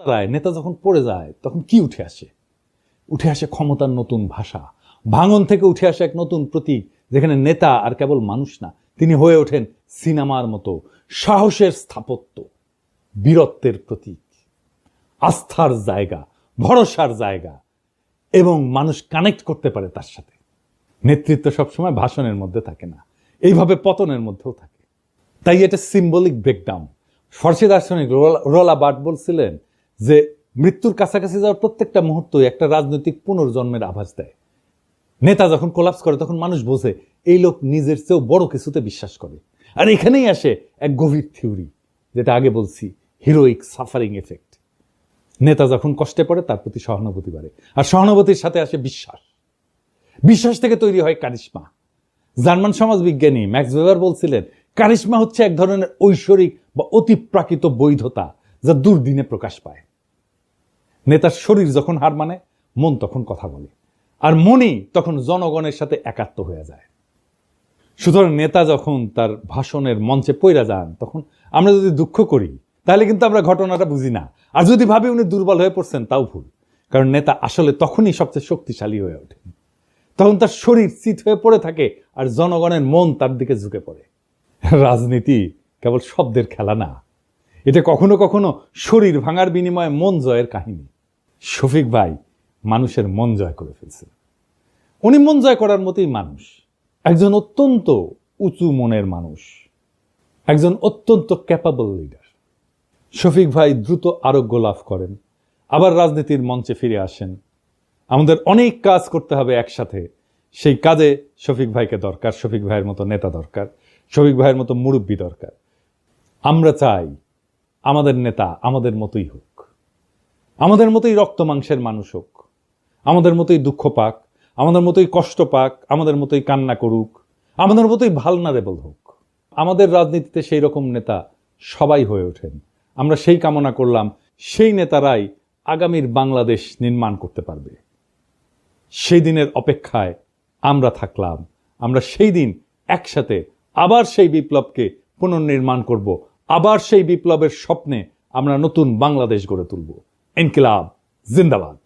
দাঁড়ায়, নেতা যখন পড়ে যায় তখন কি উঠে আসে? উঠে আসে ক্ষমতার নতুন ভাষা, ভাঙন থেকে উঠে আসে এক নতুন প্রতীক, যেখানে নেতা আর কেবল মানুষ না, তিনি হয়ে ওঠেন সিনেমার মতো সাহসের স্থাপত্য, বীরত্বের প্রতীক, আস্থার জায়গা, ভরসার জায়গা, এবং মানুষ কানেক্ট করতে পারে তার সাথে। নেতৃত্ব সবসময় ভাষণের মধ্যে থাকে না, এইভাবে পতনের মধ্যেও থাকে। তাই এটা সিম্বলিক ব্রেকডাউন। ফরাসি দার্শনিক রোলা বার্ট বলছিলেন যে মৃত্যুর কাছাকাছি যাওয়ার প্রত্যেকটা মুহূর্তই একটা রাজনৈতিক পুনর্জন্মের আভাস দেয়। নেতা যখন কোলাপস করে তখন মানুষ বোঝে এই লোক নিজের চেয়েও বড় কিছুতে বিশ্বাস করে। আর এখানেই আসে এক গভীর থিওরি, যেটা আগে বলছি, হিরোইক সাফারিং এফেক্ট। নেতা যখন কষ্টে পড়ে তার প্রতি সহানুভূতি বাড়ে, আর সহানুভূতির সাথে আসে বিশ্বাস। বিশ্বাস থেকে তৈরি হয় কারিশমা। জার্মান সমাজবিজ্ঞানী ম্যাক্স ওয়েবার বলছিলেন, কারিশমা হচ্ছে এক ধরনের ঐশ্বরিক বা অতিপ্রাকৃত বৈধতা, যা দুর্দিনে প্রকাশ পায়। নেতার শরীর যখন হার মানে, মন তখন কথা বলে, আর মনই তখন জনগণের সাথে একাত্ম হয়ে যায়। সুতরাং নেতা যখন তার ভাষণের মঞ্চে পইরা যান, তখন আমরা যদি দুঃখ করি তাহলে কিন্তু আমরা ঘটনাটা বুঝি না, আর যদি ভাবি উনি দুর্বল হয়ে পড়ছেন, তাও ভুল। কারণ নেতা আসলে তখনই সবচেয়ে শক্তিশালী হয়ে ওঠেন, তখন তার শরীর চিত হয়ে পড়ে থাকে আর জনগণের মন তার দিকে ঝুঁকে পড়ে। রাজনীতি কেবল শব্দের খেলা না, এটা কখনো কখনো শরীর ভাঙার বিনিময়ে মন জয়ের কাহিনী। শফিক ভাই মানুষের মন জয় করে ফেলছে। উনি মন জয় করার মতোই মানুষ, একজন অত্যন্ত উঁচু মনের মানুষ, একজন অত্যন্ত ক্যাপাবল লিডার। শফিক ভাই দ্রুত আরোগ্য লাভ করেন, আবার রাজনীতির মঞ্চে ফিরে আসেন। আমাদের অনেক কাজ করতে হবে একসাথে, সেই কাজে শফিক ভাইকে দরকার, শফিক ভাইয়ের মতো নেতা দরকার, শফিক ভাইয়ের মতো মুরব্বী দরকার। আমরা চাই আমাদের নেতা আমাদের মতোই হোক, আমাদের মতোই রক্ত মাংসের মানুষ হোক, আমাদের মতোই দুঃখ পাক, আমাদের মতোই কষ্ট পাক, আমাদের মতোই কান্না করুক, আমাদের মতোই ভালনারেবল হোক। আমাদের রাজনীতিতে সেই রকম নেতা সবাই হয়ে ওঠেন। আমরা সেই কামনা করলাম, সেই নেতারাই আগামীর বাংলাদেশ নির্মাণ করতে পারবে। সেই দিনের অপেক্ষায় আমরা থাকলাম। আমরা সেই দিন একসাথে আবার সেই বিপ্লবকে পুনর্নির্মাণ করব, আবার সেই বিপ্লবের স্বপ্নে আমরা নতুন বাংলাদেশ গড়ে তুলব। ইনকিলাব জিন্দাবাদ।